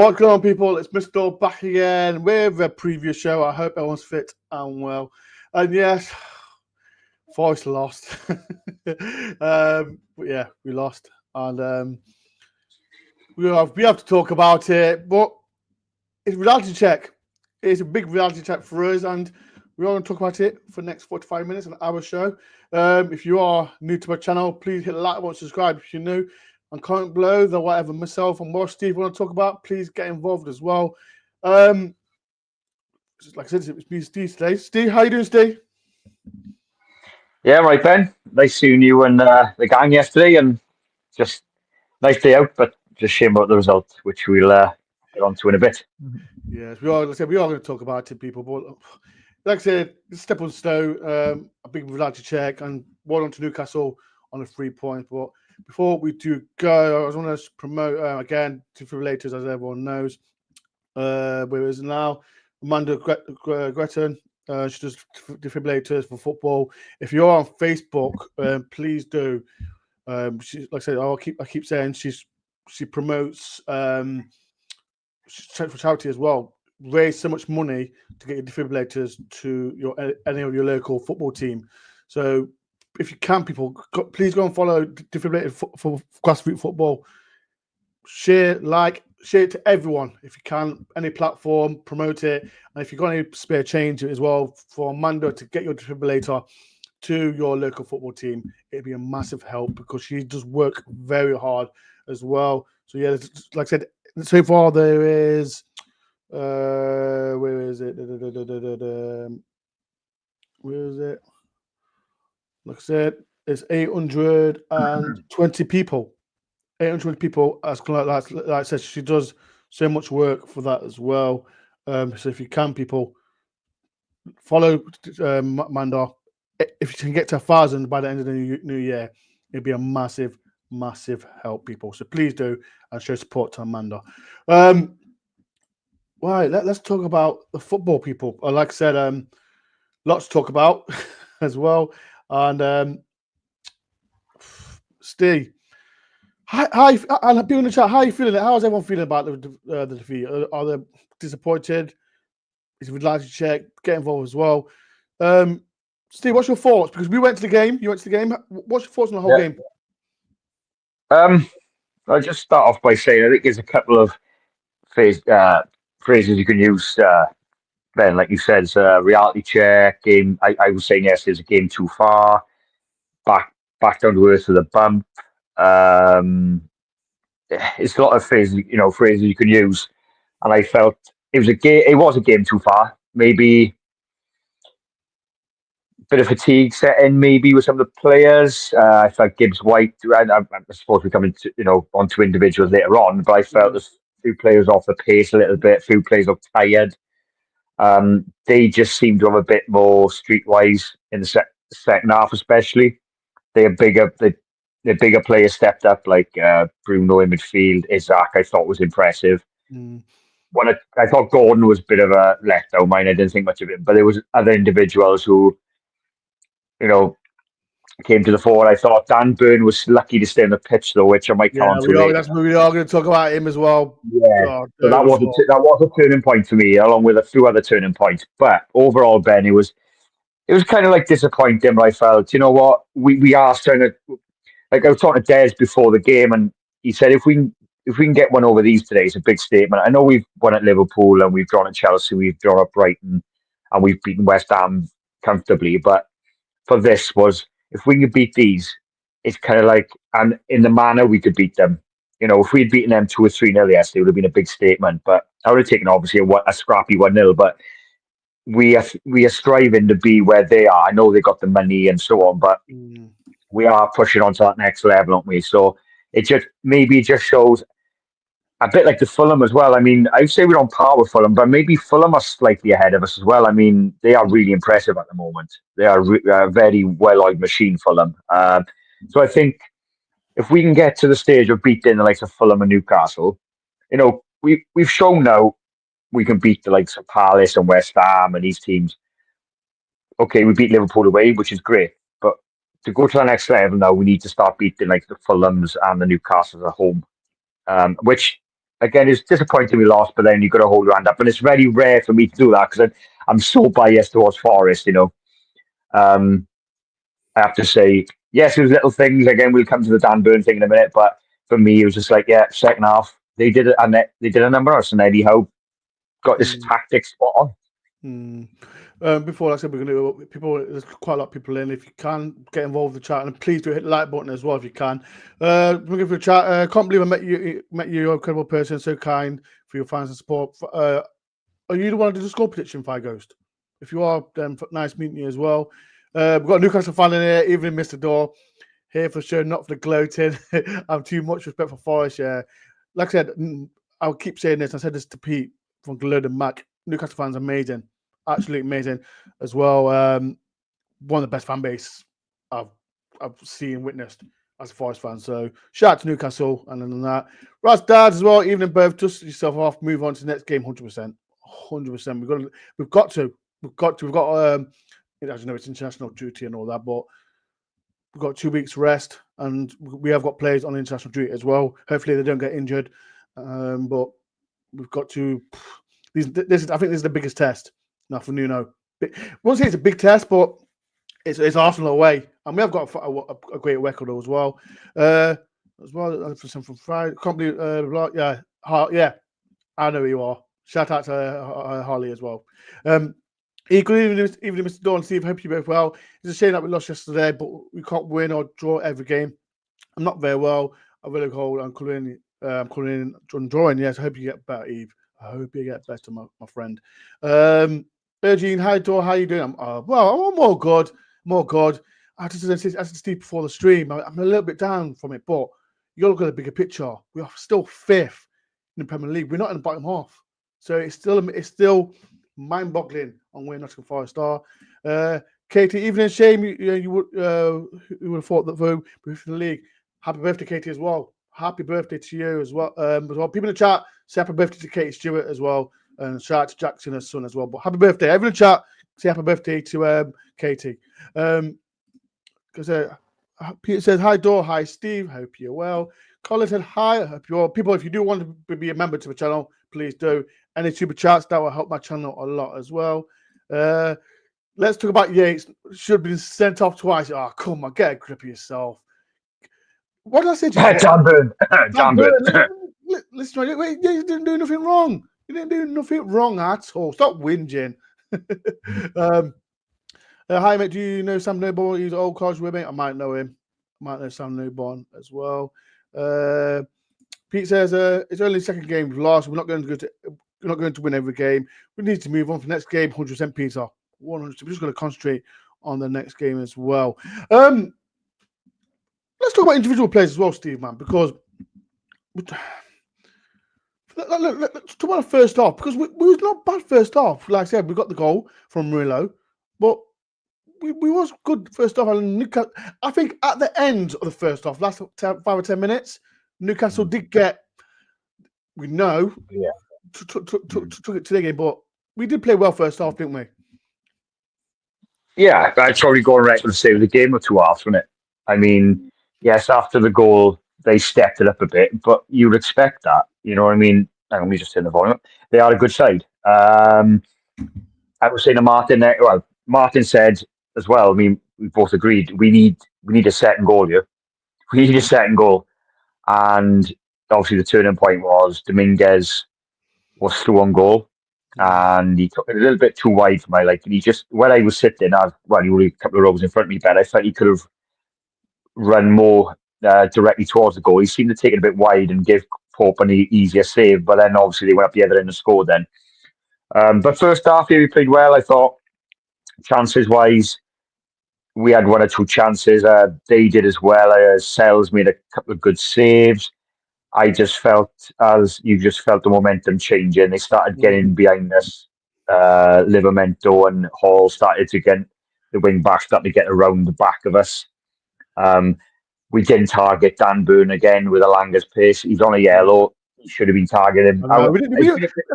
What's going on, people? It's Mr. Dore back again with a previous show. I hope everyone's fit and well. And yes, Forest lost. But yeah, we lost. And we have to talk about it. But it's a reality check. It's a big reality check for us. And we're going to talk about it for the next 45 minutes on our show. If you are new to my channel, please hit the like button, subscribe if you're new. And comment below that whatever myself and what Steve want to talk about, please get involved as well. Like I said, it's me, Steve, today. Steve, how you doing, Steve? Yeah, right, Ben. Nice seeing you and the gang yesterday, and just nice day out, but just shame about the result, which we'll get on to in a bit. Yes, we are. Like I said, we are going to talk about it, people. But like I said, step on stone, a big reality check, and one on to Newcastle on a 3 point. But before we do go, I just want to promote again defibrillators, as everyone knows. Where is now Amanda Gretton? She does defibrillators for football. If you're on Facebook, please do. She, like I said, I keep saying she promotes for charity as well. Raise so much money to get your defibrillators to any of your local football team. So if you can, people, please go and follow Defibrillator for grassroots football. Share it to everyone if you can. Any platform, promote it. And if you've got any spare change as well for Amanda to get your defibrillator to your local football team, it'd be a massive help because she does work very hard as well. So yeah, like I said, so far there is where is it? Where is it? Like I said, it's 820 people. 820 people. Like I said, she does so much work for that as well. So if you can, people, follow Amanda. If you can get to 1,000 by the end of the new year, it'd be a massive, massive help, people. So please do and show support to Amanda. Right, let's talk about the football, people. Like I said, lots to talk about as well. And Steve, hi, and people in the chat, how are you feeling? How's everyone feeling about the defeat? Are they disappointed? Is it reality check? Get involved as well. Steve, what's your thoughts? Because we went to the game. You went to the game. What's your thoughts on the whole game? I'll just start off by saying I think there's a couple of phrases you can use, Ben, like you said, reality check, game. I was saying yesterday, it's a game too far, back down to earth with a bump. It's a lot of phrases you can use, and I felt it was a game too far. Maybe a bit of fatigue set in, maybe with some of the players. I felt Gibbs White. I suppose we come into onto individuals later on, but I felt there's a few players off the pace a little bit. A few players look tired. They just seem to have a bit more streetwise in the second half, especially. Their bigger players stepped up, like Bruno in midfield. Isaac, I thought was impressive. I thought Gordon was a bit of a letdown. I didn't think much of it, but there was other individuals who, came to the fore. I thought Dan Burn was lucky to stay on the pitch, though, which I might come on to later. We are going to talk about him as well. Yeah, so that was a turning point for me, along with a few other turning points. But overall, Ben, it was kind of like disappointing. But I felt, you know what, we are starting to. Like I was talking to Des before the game, and he said if we can get one over these today, it's a big statement. I know we've won at Liverpool and we've drawn at Chelsea, we've drawn at Brighton, and we've beaten West Ham comfortably. But for this was, if we could beat these, it's kind of like, and in the manner we could beat them. If we'd beaten them 2 or 3-0 yesterday, it would have been a big statement. But I would have taken obviously a scrappy 1-0. But we are striving to be where they are. I know they got the money and so on, but we are pushing on to that next level, aren't we? So it just shows a bit like the Fulham as well. I mean, I'd say we're on par with Fulham, but maybe Fulham are slightly ahead of us as well. I mean, they are really impressive at the moment. They are a very well-oiled machine, Fulham. So I think if we can get to the stage of beating the likes of Fulham and Newcastle, we've shown now we can beat the likes of Palace and West Ham and these teams. Okay, we beat Liverpool away, which is great. But to go to the next level now, we need to start beating like the Fulhams and the Newcastles at home, which again, it's disappointing we lost, but then you've got to hold your hand up. And it's very rare for me to do that because I'm so biased towards Forest, I have to say, yes, it was little things. Again, we'll come to the Dan Burn thing in a minute, but for me, it was just like, yeah, second half, they did it, and they did a number on us, and Eddie Howe got this tactic spot on. Before, like I said, we're going to people. There's quite a lot of people in. If you can get involved in the chat, and please do hit the like button as well if you can. We're going for a chat. Can't believe I met you. You're an incredible person, so kind for your fans and support. Are you the one to do the score prediction, Fire Ghost? If you are, then nice meeting you as well. We've got a Newcastle fan in here, even Mr. Dore, here for the show, not for the gloating. I'm too much respect for Forest. Yeah, like I said, I'll keep saying this. I said this to Pete from Gload and Mac. Newcastle fans amazing. Absolutely amazing as well. One of the best fan base I've seen and witnessed as a Forest fan. So shout out to Newcastle and then that. Ras Dads as well, evening both, dust yourself off, move on to the next game 100%. 100%. We've got as you know, it's international duty and all that, but we've got 2 weeks rest and we have got players on international duty as well. Hopefully they don't get injured. But we've got to I think this is the biggest test. Now for Nuno, I won't say it's a big test, but it's Arsenal away, and we have got a great record as well. For some from Friday, can't believe, yeah, I know who you are. Shout out to Harley as well. Equally, even Mr. Dore and Steve, hope you both well. It's a shame that we lost yesterday, but we can't win or draw every game. I'm not very well. I'm really cold. I'm calling in drawing. Yes, I hope you get better, Eve. I hope you get better, my friend. Virgin, hi Dore, how you doing? I'm more good. I just said to Steve before the stream, I'm a little bit down from it, but you got to look at the bigger picture. We are still 5th in the Premier League. We're not in the bottom half, so it's still mind-boggling on where Nottingham Forest are. Katie, evening, shame you would have thought that though with the league. Happy birthday, Katie, as well. Happy birthday to you as well. People in the chat say happy birthday to Katie Stewart as well. And shout out to Jackson, her son, as well. But happy birthday. Everyone in the chat, say happy birthday to Katie. Because Peter says, hi, Dore. Hi, Steve. Hope you're well. Colin said, hi. I hope you're well. People, if you do want to be a member to the channel, please do. Any super chats, that will help my channel a lot as well. Let's talk about Yates. Should have been sent off twice. Oh, come on. Get a grip of yourself. What did I say to you? John Burn. Listen, you didn't do nothing wrong. You didn't do nothing wrong at all. Stop whinging. Hi, mate. Do you know Sam Newborn? He's an old college with me. I might know him. I might know Sam Newborn as well. Pete says it's only the second game we've lost. We're not going to win every game. We need to move on for the next game. 100%, Peter. 100%. We're just going to concentrate on the next game as well. Let's talk about individual players as well, Steve, man, because let's talk about the first half, because we was not bad first half. Like I said, we got the goal from Murillo, but we was good first half. And Newcastle, I think at the end of the first half, last 5 or 10 minutes, Newcastle did get, we know, took it to the game, but we did play well first half, didn't we? Yeah, I'd probably go on record to say it was a game or 2 halves, wasn't it? I mean, yes, after the goal, they stepped it up a bit, but you'd expect that. You know what I mean? Let me just turn the volume up. They are a good side. I was saying to Martin, Martin said as well, I mean, we both agreed, we need a second goal here. We need a second goal. And obviously the turning point was Dominguez was through on goal. And he took it a little bit too wide for my liking. He just, where I was sitting, he was a couple of rows in front of me, but I felt he could have run more directly towards the goal. He seemed to take it a bit wide and give Pope an easier save, but then obviously they went up the other end and scored then. But first half here, we played well. I thought chances-wise, we had 1 or 2 chances. They did as well. Sells made a couple of good saves. I just felt, as you just felt the momentum changing, they started getting behind us. Livramento and Hall started to get, the wing back started to get around the back of us. We didn't target Dan Burn again with Alanga's pace. He's on a yellow. He should have been targeting him.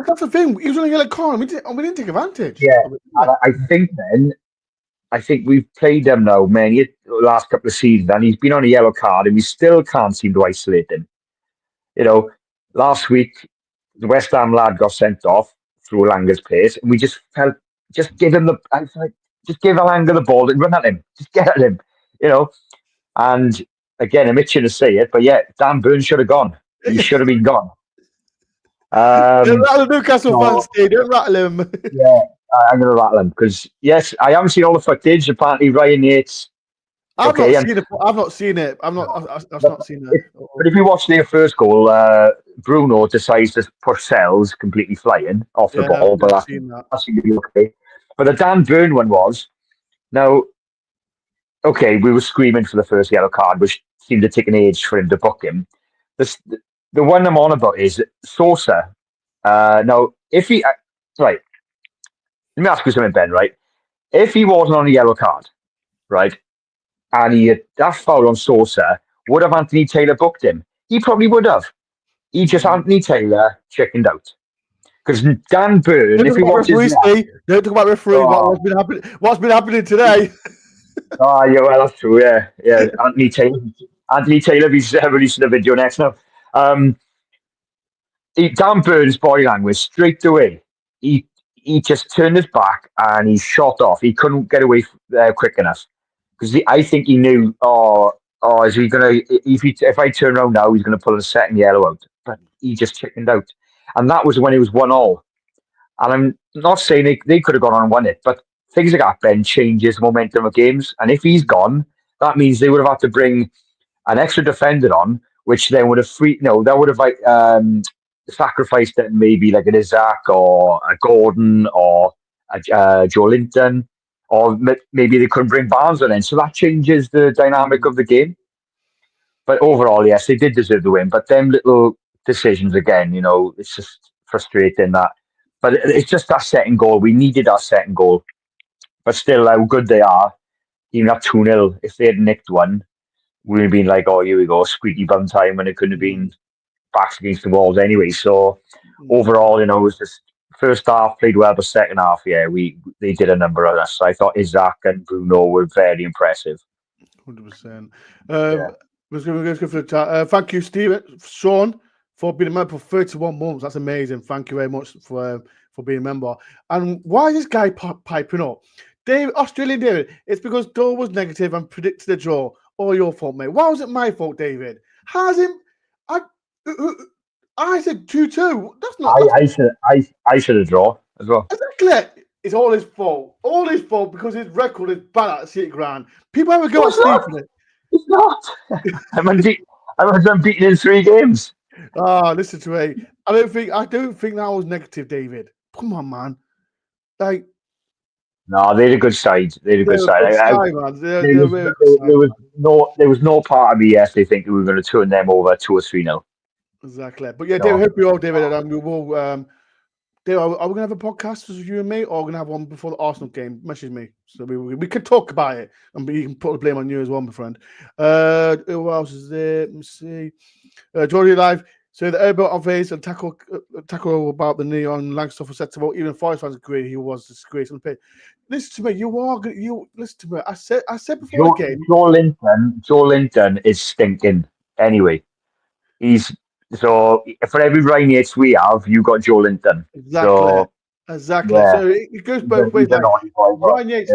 That's the thing. He was on a yellow card. We didn't take advantage. Yeah, I think we've played him now many last couple of seasons, and he's been on a yellow card, and we still can't seem to isolate him. You know, last week the West Ham lad got sent off through Langer's pace, and we just felt, just give him the, I was like, just give Langer the ball and run at him, just get at him, you know. And again, I'm itching to say it, but yeah, Dan Burn should have gone. He should have been gone. Don't rattle the Newcastle fans, Steve. Don't rattle him. Yeah, I'm going to rattle him because yes, I haven't seen all the footage. Apparently, Ryan Yates. I've not seen it. I've not seen it. But if you watch their first goal, Bruno decides to push Sells completely flying off the ball, but that seemed to be okay. But the Dan Burn one was, now, okay, we were screaming for the first yellow card, which seemed to take an age for him to book him. The one I'm on about is Sosa. Now, if he, right, let me ask you something, Ben, right? If he wasn't on a yellow card, right, and he had that foul on Sosa, would have Anthony Taylor booked him? He probably would have. He just, Anthony Taylor, chickened out. Because Dan Burn, if he watches... Don't talk about referee, what's been happening today. Oh, yeah, well, that's true, yeah. Anthony Taylor is releasing a video next now. Dan Burn's body language, straight away, he just turned his back and he shot off. He couldn't get away quick enough. Because I think he knew, is he going to, if I turn around now, he's going to pull a second yellow out. But he just chickened out. And that was when it was 1-1. And I'm not saying they could have gone on and won it, but things like that, Ben, changes the momentum of games. And if he's gone, that means they would have had to bring an extra defender on, which then would have that would have sacrificed it, maybe like an Isaac or a Gordon or a Joe Linton. Or maybe they couldn't bring Barnes on in. So that changes the dynamic of the game. But overall, yes, they did deserve the win. But them little decisions again, it's just frustrating that. But it's just that second goal. We needed our second goal. But still, how good they are, even at 2-0, if they had nicked one, we would have been like, oh, here we go, squeaky bum time, when it couldn't have been backs against the walls anyway. So overall, it was just first half played well, but second half, they did a number of us. I thought Isaac and Bruno were very impressive. 100%. Let's go for the chat. Thank you, Sean, for being a member for 31 months. That's amazing. Thank you very much for being a member. And why is this guy piping up? Australian David, it's because Dore was negative and predicted a draw. All your fault, mate. Why was it my fault, David? I said 2-2. That's not. I should have drawn as well. Exactly. It's all his fault. All his fault because his record is bad at City Ground. People have a go at Steve. It's not. I'm unbeaten in 3 games. Listen to me. I don't think that was negative, David. Come on, man. No, they had a good side. There was no part of me yesterday thinking we were going to turn them over 2 or 3-0. Exactly. But yeah, David, hope you all, David, and we will. David, are we going to have a podcast with you and me, or are we going to have one before the Arsenal game? Message me so we could talk about it, and you can put the blame on you as well, my friend. Who else is there? Let me see. Jordy Live. So the elbow on face and tackle about the knee on Langsdorff was set to vote. Even Forest fans agree he was disgraced on the pitch. Listen to me. You listen to me. I said before the game. Joe Linton is stinking. Anyway, so for every Ryan Yates we have, you got Joe Linton. Exactly. Yeah. So it goes both ways. Ryan Yates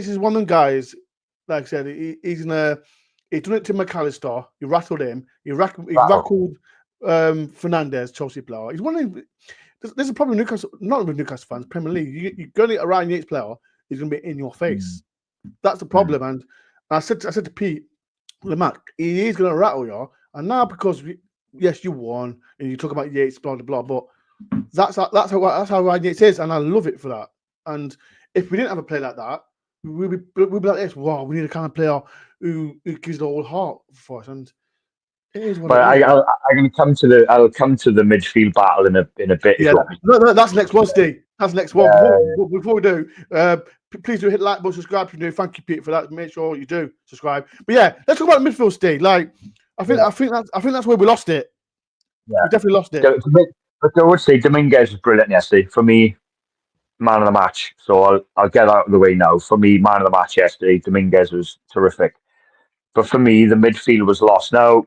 is one of them guys. Like I said, he's gonna. He done it to McAllister. He rattled him. He rattled Fernandez, Chelsea player. He's one of them. There's a problem with Newcastle, not with Newcastle fans, Premier League. You're going to get a Ryan Yates player, he's going to be in your face. That's the problem. And I said to Pete, Mac, he is going to rattle you. And now because, yes, you won, and you talk about Yates, blah, blah, blah, but that's how Ryan Yates is, and I love it for that. And if we didn't have a player like that, we'd be like this. Wow, we need a kind of player who gives the whole heart for us. And it is what but it is. I'll come to the midfield battle in a bit. Yeah, no, that's the next one, Steve. That's the next one. Before we do, please do hit like button, subscribe if you do. Thank you, Pete, for that. Make sure you do subscribe. But yeah, let's talk about the midfield, Steve. I think that's where we lost it. Yeah. We definitely lost it. But I would say Dominguez was brilliant yesterday. For me, man of the match. So I'll get out of the way now. For me, man of the match yesterday, Dominguez was terrific. But for me, the midfield was lost. Now,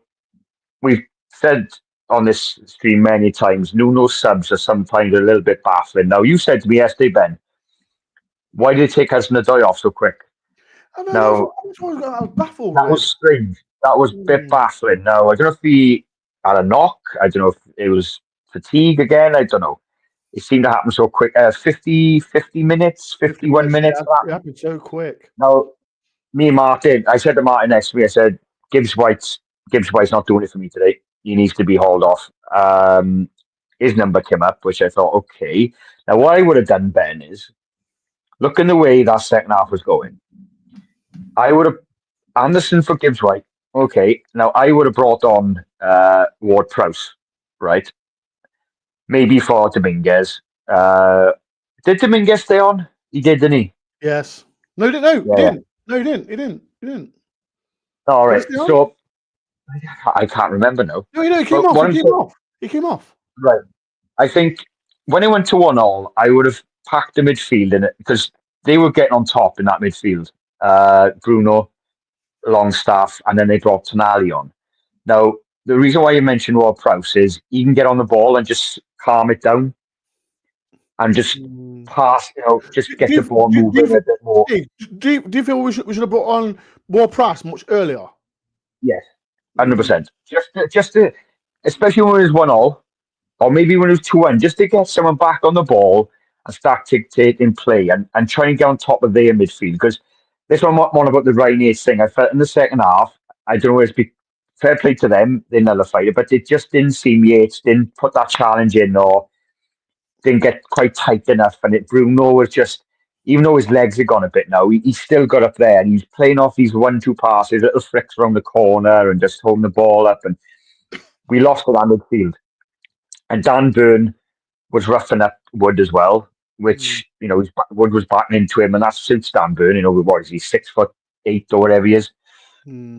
we've said on this stream many times, Nuno subs are sometimes a little bit baffling. Now, you said to me yesterday, Ben, why did it take Hudson-Odoi off so quick? I mean, Now, I was baffled that with. was strange. That was a bit baffling. Now, I don't know if he had a knock. I don't know if it was fatigue again. I don't know. It seemed to happen so quick. 50 minutes, 50 51 minutes, minutes. it happened so quick. Now, me and Martin, I said to Martin next to me, I said, Gibbs-White's not doing it for me today. He needs to be hauled off. His number came up, which I thought, okay. Now, what I would have done, Ben, is looking the way that second half was going, I would have Anderson for Gibbs-White. Okay. Now, I would have brought on Ward-Prowse, right? Maybe for Dominguez. Did Dominguez stay on? He did, didn't he? Yes. No, he didn't. No, he didn't. No, he didn't. He didn't. All right. So I can't remember now. No, he came off. He came off. Right. I think when it went to 1-1, I would have packed the midfield in it because they were getting on top in that midfield. Bruno, Longstaff, and then they brought Tonali on. Now, the reason why you mentioned Ward-Prowse is he can get on the ball and just calm it down and just pass, just get the ball moving a bit more. Do you feel we should have brought on Ward-Prowse much earlier? Yes, 100%. Just to, especially when it was 1-0, or maybe when it was 2-1, just to get someone back on the ball and start dictating play and try and get on top of their midfield. Because this one about the Ryan thing, I felt in the second half, I don't know whether it's fair play to them, they nullified it, but it just didn't seem Yates didn't put that challenge in or didn't get quite tight enough. And Bruno was just, even though his legs had gone a bit now, he still got up there and he's playing off these 1-2 passes, little flicks around the corner and just holding the ball up. And we lost the midfield. And Dan Burn was roughing up Wood as well, which, Wood was backing into him, and that suits Dan Burn. What is he, 6'8" or whatever he is?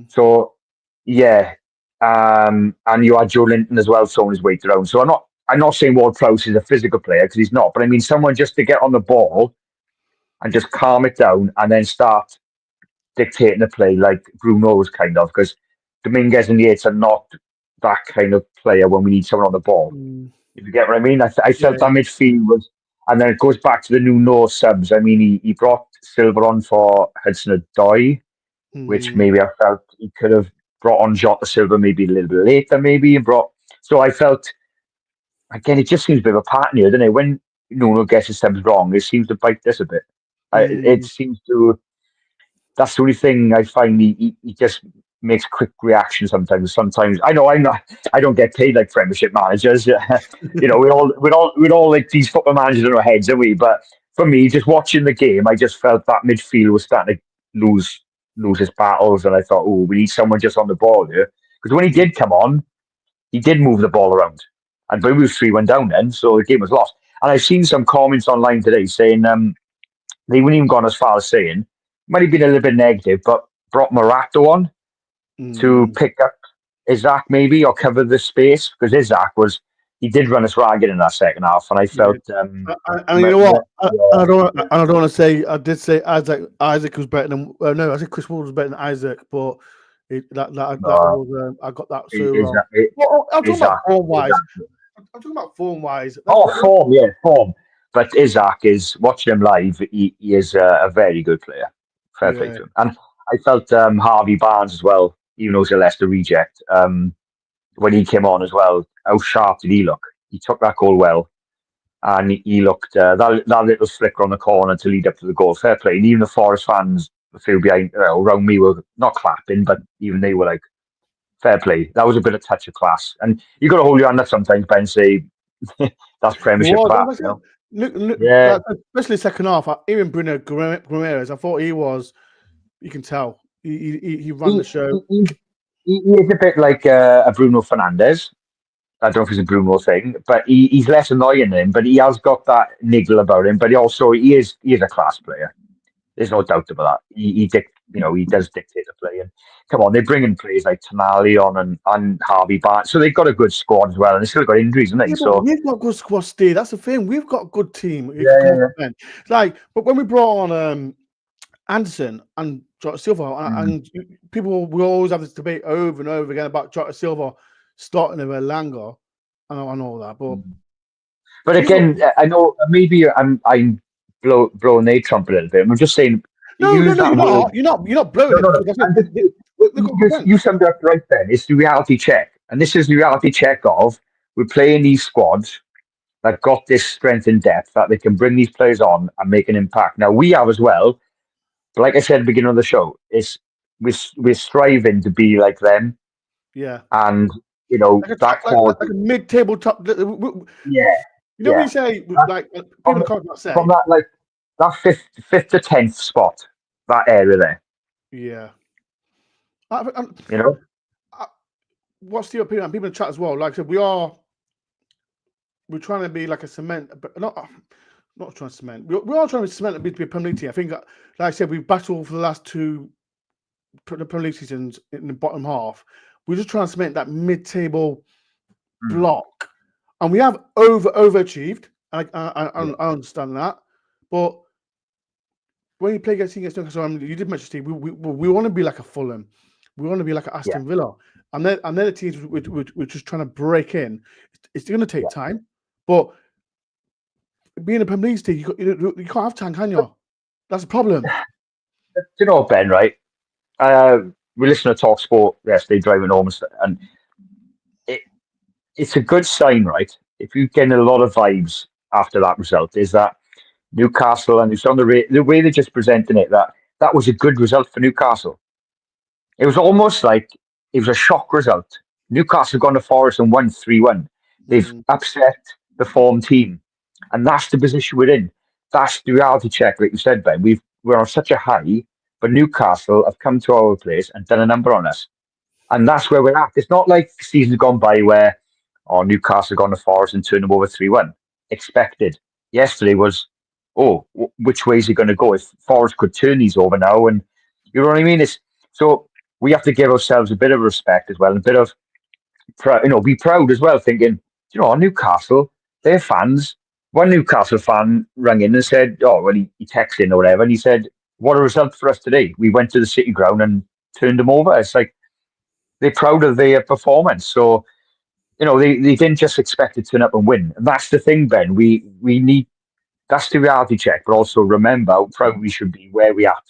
So, yeah. And you had Joe Linton as well throwing his weight around. So I'm not saying Ward-Prowse is a physical player because he's not, but I mean someone just to get on the ball and just calm it down and then start dictating the play like Bruno was kind of, because Dominguez and Yates are not that kind of player when we need someone on the ball. If you get what I mean? I felt that midfield was, and then it goes back to the Nuno subs. I mean, he brought Silva on for Hudson-Odoi, which maybe I felt he could have brought on Jota Silva maybe a little bit later, maybe. So I felt, again, it just seems a bit of a pattern here, doesn't it? When Nuno gets his subs wrong, it seems to bite this a bit. It seems to, that's the only thing I find he just makes quick reactions sometimes. Sometimes I know I don't get paid like Premiership managers. We'd all like these football managers in our heads, don't we? But for me, just watching the game, I just felt that midfield was starting to lose his battles, and I thought, oh, we need someone just on the ball here. Because when he did come on, he did move the ball around, and we was 3-1 down then, so the game was lost. And I've seen some comments online today saying they wouldn't even gone as far as saying, might have been a little bit negative, but brought Morato on to pick up Isaac maybe or cover the space, because Isaac he did run us ragged in that second half, and I felt. And you know what? I don't want to say. I did say Isaac was better than. No, I said Chris Ward was better than Isaac, but I got that so wrong. I'm talking about form wise. Form. But Isaac is, watching him live, he is a very good player. Fair play to him. And I felt Harvey Barnes as well, even though he's a Leicester reject, when he came on as well, how sharp did he look? He took that goal well. And he looked, that little flicker on the corner to lead up to the goal. Fair play. And even the Forest fans, the field behind, around me, were not clapping, but even they were like, fair play. That was a bit of touch of class. And you got to hold your hand up sometimes, Ben, and say, that's Premiership class. Especially second half, even Bruno Guimaraes, I thought he was, you can tell, he ran the show. He is a bit like a Bruno Fernandes. I don't know if it's a Bruno thing, but he's less annoying than him, but he has got that niggle about him, but he is a class player. There's no doubt about that. He does dictate the play. And come on, they bring in players like Tonali on and Harvey Barnes. So they've got a good squad as well, and they've still got injuries, haven't they? So we've got a good squad, Steve. That's the thing. We've got a good team. But when we brought on Anderson and Jota Silva, and people will always have this debate over and over again about Jota Silva starting of Elanga and all that. But again, I know maybe I'm blowing their trumpet a little bit. I'm just saying, no, use that word. you're not blowing No, it. you summed it up right then. It's the reality check. And this is the reality check of we're playing these squads that got this strength and depth that they can bring these players on and make an impact. Now, we have as well. But like I said at the beginning of the show, we're striving to be like them. Yeah. And, you know, like a mid-table top. Yeah. You know when you say, like, people can't say. From that, like, that fifth to 10th spot, that area there. Yeah. You know? What's the opinion? People in the chat as well. Like I said, we're trying to be like a cement, but not trying to cement. We are trying to cement to be a Premier League team. I think, like I said, we've battled for the last two Premier League seasons in the bottom half. We're just trying to cement that mid-table block, and we have overachieved. I understand that, but when you play against Newcastle, you did mention Steve. We want to be like a Fulham. We want to be like an Aston Villa, and then the teams we're just trying to break in. It's going to take time, but being a Premier League team, you can't have time, can you? That's a problem. Do you know, Ben? Right? We listened to Talk Sport yesterday driving home, and it's a good sign, right? If you're getting a lot of vibes after that result, is that Newcastle, and it's on the way they're just presenting it, that was a good result for Newcastle. It was almost like it was a shock result. Newcastle gone to Forest and won 3-1. They've upset the form team, and that's the position we're in. That's the reality check, like you said, Ben. We're on such a high, but Newcastle have come to our place and done a number on us, and that's where we're at. It's not like seasons gone by where Newcastle gone to Forest and turned them over 3-1. Expected. Yesterday was, which way is he going to go? If Forest could turn these over now, and you know what I mean? So we have to give ourselves a bit of respect as well, and a bit of, be proud as well, thinking, Newcastle, their fans. One Newcastle fan rang in and said, when he texted in or whatever, and he said, what a result for us today. We went to the City Ground and turned them over. It's like they're proud of their performance. So, they didn't just expect to turn up and win. And that's the thing, Ben. We need, that's the reality check, but also remember how proud we should be where we are.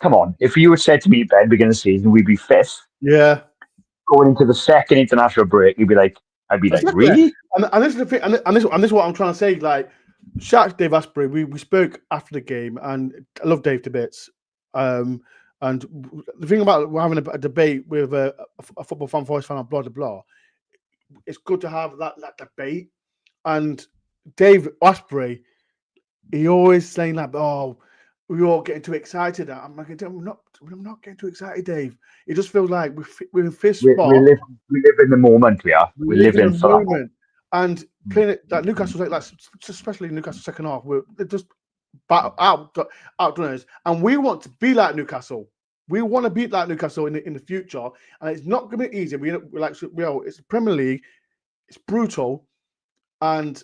Come on. If you had said to me, Ben, beginning of the season, we'd be fifth. Yeah. Going into the second international break, I'd be like, really? And this is the thing, and this is what I'm trying to say. Like, shout out to Dave Asprey. We spoke after the game, and I love Dave to bits. And the thing about we're having a debate with a football fan, voice fan, blah blah blah. It's good to have that debate. And Dave Asprey, he always saying that, we're all getting too excited. I'm like, I'm not getting too excited, Dave. It just feels like we're in fifth spot. We live in the moment. We are. We live in the moment. And playing it like Newcastle, like especially Newcastle second half, they're just outdone us. And we want to be like Newcastle. We want to beat like Newcastle in the future, and it's not going to be easy. It's the Premier League. It's brutal, and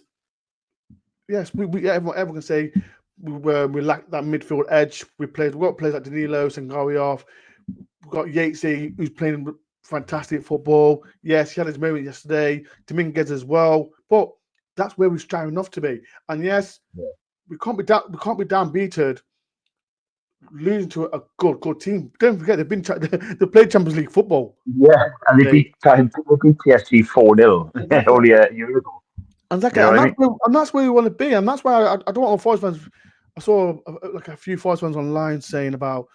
yes, everyone can say we lack that midfield edge. We've got players like Danilo, Sengawi. We've got Yatesy, who's playing fantastic football. Yes, he had his moment yesterday. Dominguez as well, but that's where we're striving off to be. And yes, we can't be downbeaten. Losing to a good team. Don't forget they played Champions League football. Yeah, and they beat PSG 4-0 only a year ago. Exactly, and that's where we want to be, and that's why I don't want all Forest fans. I saw like a few Forest fans online saying about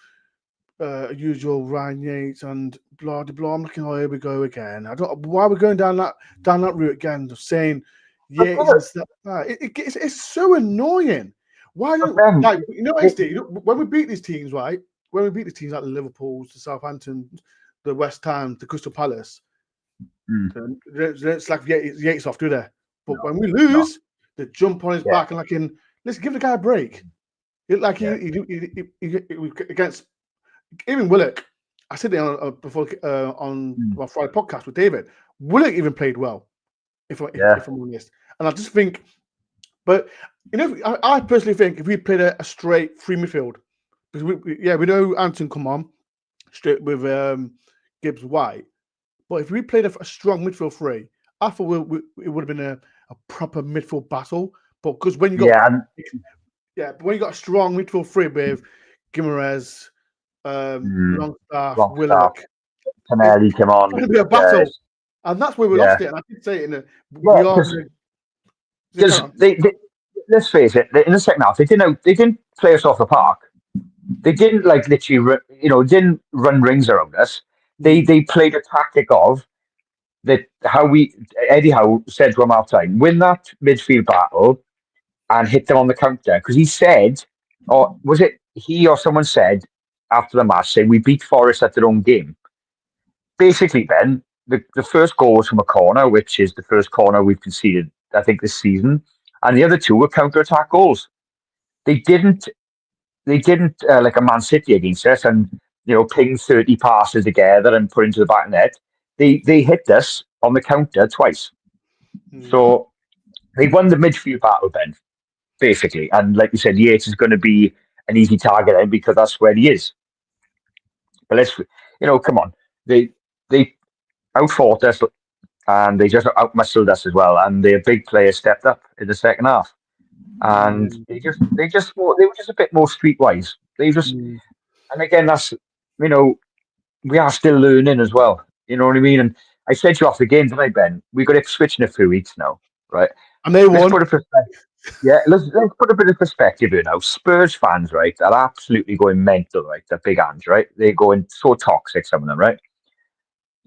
usual Ryan Yates and blah blah. I'm looking, here we go again. I don't. Why are we going down that route again? Of saying Yates and stuff. It's so annoying. Why don't when we beat these teams, right? When we beat these teams like the Liverpools, the Southampton, the West Ham, the Crystal Palace, it's like Yates off, do they? But when we lose, they jump on his back and let's give the guy a break. He against even Willock. I said it before on my Friday podcast with David. Willock even played well, if I'm honest, and I just think. But I personally think if we played a straight free midfield, because we know Anton come on straight with Gibbs White, But if we played a strong midfield three, I thought it would have been a proper midfield battle. But because when you got when you got a strong midfield three with Guimaraes, Longstaff, Willock, Canelli came on. It's going to be a battle, and that's where we lost it. And I did say it let's face it. In the second half, they didn't play us off the park. They didn't literally, didn't run rings around us. They played a tactic of that. Eddie Howe said to him half time, win that midfield battle and hit them on the counter, because he said, or was it he or someone said after the match, saying we beat Forest at their own game. Basically, Ben, the first goal was from a corner, which is the first corner we've conceded, I think, this season, and the other two were counter-attack goals. They didn't like a Man City against us and ping 30 passes together and put into the back net. They hit us on the counter twice. So they won the midfield battle, Ben, basically. And like you said, Yates is going to be an easy target then, because that's where he is. But let's, come on. They outfought us and they just outmuscled us as well. And their big players stepped up in the second half. And they were just a bit more streetwise. And again, that's, we are still learning as well. You know what I mean? And I said to you off the game tonight, Ben, we've got Ipswich in a few weeks now, right? And they won. Let's put a bit of perspective here now. Spurs fans, right, are absolutely going mental, right? They're big hands, right? They're going so toxic, some of them, right?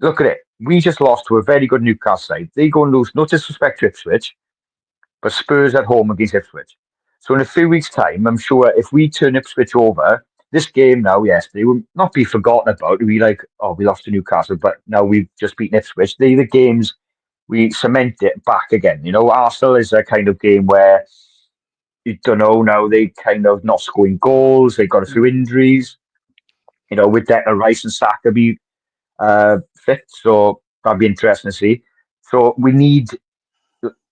Look at it. We just lost to a very good Newcastle side. They go and lose, no disrespect to Ipswich, but Spurs at home against Ipswich. So in a few weeks' time, I'm sure if we turn Ipswich over, this game now, yes, they will not be forgotten about. It'll be like, oh, we lost to Newcastle, but now we've just beaten Ipswich. They're the games we cement it back again. Arsenal is a kind of game where you don't know now, they kind of not scoring goals. They got a few injuries. With Declan Rice and Saka be fit, so that'd be interesting to see. So we need,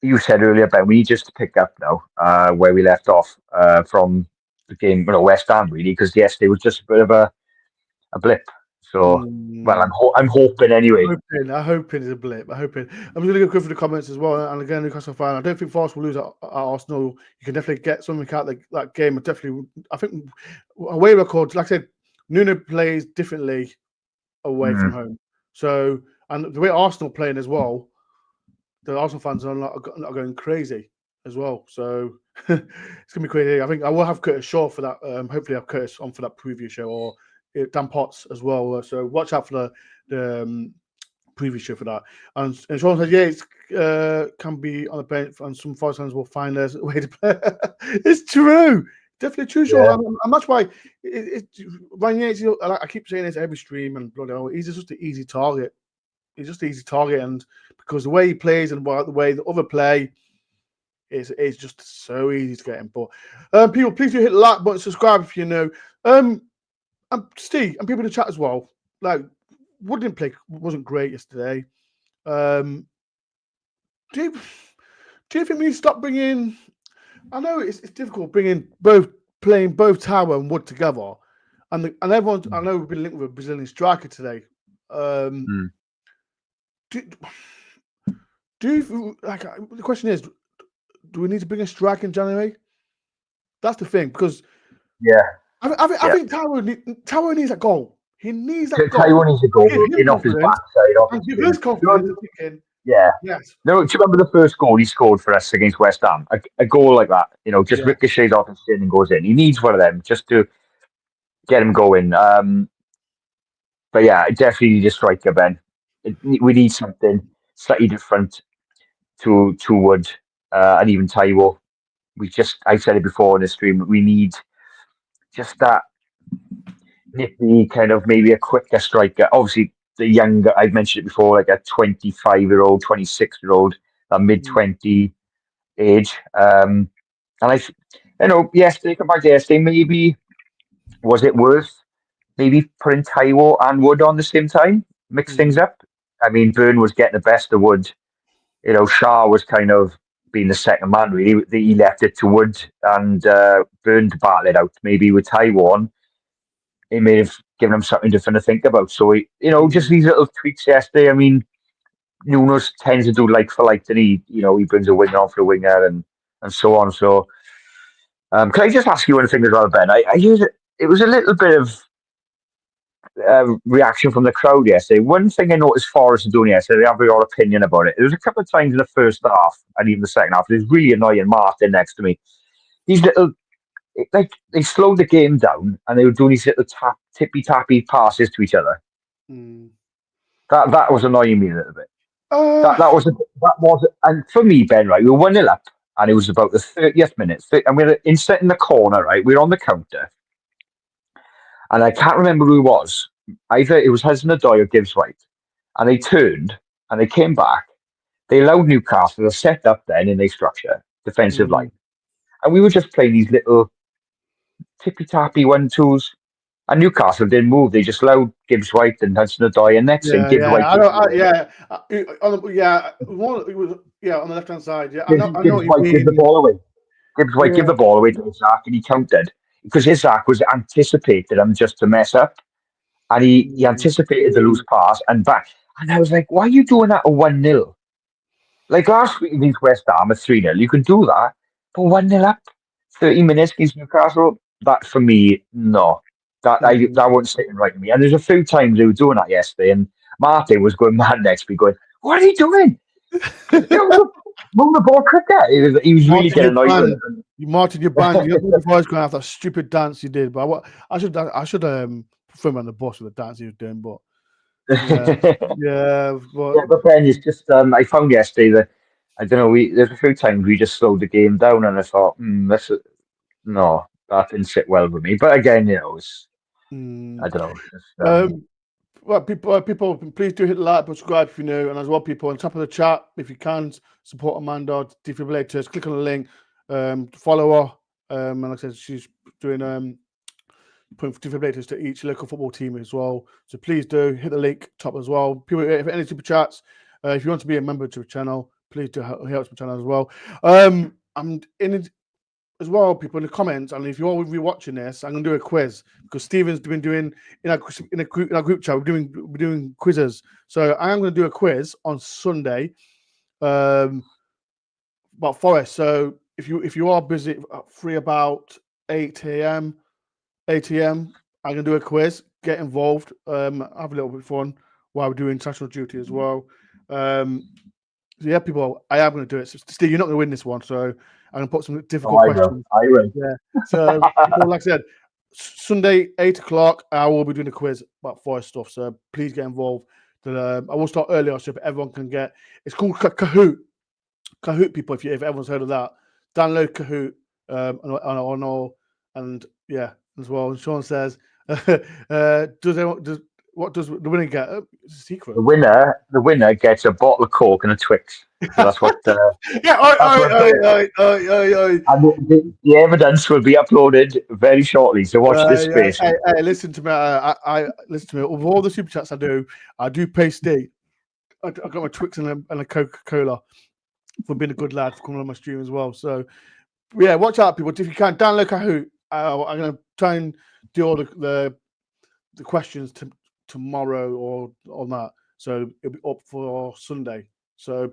you said earlier, Ben, we need just to pick up now where we left off from the game, West Ham, really, because yesterday was just a bit of a blip. So, well, I'm hoping anyway. I hope it's a blip. I'm going to go quick for the comments as well. And again, Newcastle fan, I don't think Forest will lose at Arsenal. You can definitely get something out of that game. I think away records, like I said, Nuno plays differently away from home. So, and the way Arsenal playing as well, the Arsenal fans are not going crazy as well. So it's going to be crazy. I think I will have Curtis Shaw for that. Hopefully, I have Curtis on for that preview show, or Dan Potts as well. So watch out for the preview show for that. And Sean says, it can be on the bench, and some Forest fans will find their way to play. It's true. Definitely true, Sean. Yeah. And that's why Ryan Yates, I keep saying this every stream, and bloody hell, he's just an easy target. He's just an easy target, and because the way he plays and the way the other play is just so easy to get him. But people, please do hit the like button, subscribe if you know. And Steve, and people in the chat as well. Like, Wood wasn't great yesterday. Do you think we need to stop bringing? I know it's difficult playing both Tower and Wood together, and everyone. I know we've been linked with a Brazilian striker today. Do you like? The question is, do we need to bring a striker in January? That's the thing, because I think Tower needs a goal. He needs that goal. Tower needs a goal in off his backside. And give us confidence. Yeah. Yes. No, do you remember the first goal he scored for us against West Ham? A goal like that, just ricochets off his shin and goes in. He needs one of them just to get him going. But yeah, definitely need a striker, Ben. We need something slightly different to Wood and even Taiwo. I said it before in the stream, we need just that nippy kind of, maybe a quicker striker. Obviously, the younger, I've mentioned it before, like a 25-year-old, 26-year-old, a mid-20 age. And yesterday, come back to yesterday, maybe, was it worth maybe putting Taiwo and Wood on the same time? Mix things up? I mean, Byrne was getting the best of Wood. Shah was kind of being the second man, really. He left it to Wood and Byrne to battle it out. Maybe with Taiwo on, it may have giving them something different to think about. So, just these little tweaks yesterday. I mean, Nunes tends to do like for like, and he brings a winger on for a winger and so on. So, can I just ask you one thing as well, Ben? I use it. It was a little bit of reaction from the crowd yesterday. One thing I noticed Forest doing yesterday, I have your opinion about it. There was a couple of times in the first half and even the second half. It was really annoying. Martin next to me. These little, like, they slowed the game down and they were doing these little tippy tappy passes to each other. That was annoying me a little bit. That was, and for me, Ben, right, we were 1-0 up, and it was about the 30th minute, and we're instant in the corner, right? We're on the counter, and I can't remember who it was. Either it was Hudson-Odoi or Gibbs-White, and they turned and they came back. They allowed Newcastle to set up then in their structure, defensive line, and we were just playing these little tippy tappy 1-2s. And Newcastle didn't move. They just allowed Gibbs-White and Hudson-Odoi. And next thing, Gibbs-White. On the left hand side. Yeah, Gibbs-White give the ball away. Gibbs-White give the ball away to Isaac, and he countered because Isaac was anticipated him just to mess up, and he anticipated the loose pass and back. And I was like, why are you doing that at 1-0? Like last week against West Ham at 3-0, you can do that, but 1-0 up, 30 minutes against Newcastle. That for me, no. That wasn't sitting right with me. And there's a few times they were doing that yesterday, and Martin was going mad next week, going, "What are you doing? Move the ball quicker." He was really getting annoyed. Martin, you're banned. You're the voice going after that stupid dance you did. But I should put him on the bus with the dance he was doing. But but then it's just I found yesterday that I don't know. There's a few times we just slowed the game down, and I thought, no, that didn't sit well with me. But again, it's. I don't know. Well, people, please do hit the like, subscribe if you're new, and as well, people on top of the chat, if you can support Amanda defibrillators, click on the link, follow her, and like I said, she's doing putting defibrillators to each local football team as well. So please do hit the link top as well. People, if any super chats, if you want to be a member to the channel, please do help the channel as well. And in it. As well, people in the comments, and if you're rewatching this, I'm gonna do a quiz because Stephen's been doing in our group chat. We're doing quizzes, so I am gonna do a quiz on Sunday about Forest. So if you are busy, free about 8 a.m., I'm gonna do a quiz. Get involved, have a little bit of fun while we're doing international duty as well. So yeah, people, I am gonna do it. So Steve, you're not gonna win this one, so. I'm going to put some difficult questions. I will. Yeah. So, like I said, Sunday, 8 o'clock, I will be doing a quiz about Forest stuff. So, please get involved. I will start earlier so if everyone can get. It's called Kahoot. Kahoot, people, if everyone's heard of that. Download Kahoot on all. And yeah, as well. And Sean says, what does the winner get? It's a secret. The winner gets a bottle of Coke and a Twix. So that's what. And the evidence will be uploaded very shortly. So watch this space. Hey, listen to me. I listen to me. Of all the super chats I do pay Steve. I got my Twix and a Coca-Cola for being a good lad for coming on my stream as well. So yeah, watch out, people. If you can download Kahoot, I'm gonna try and do all the questions tomorrow or on that. So it'll be up for Sunday. So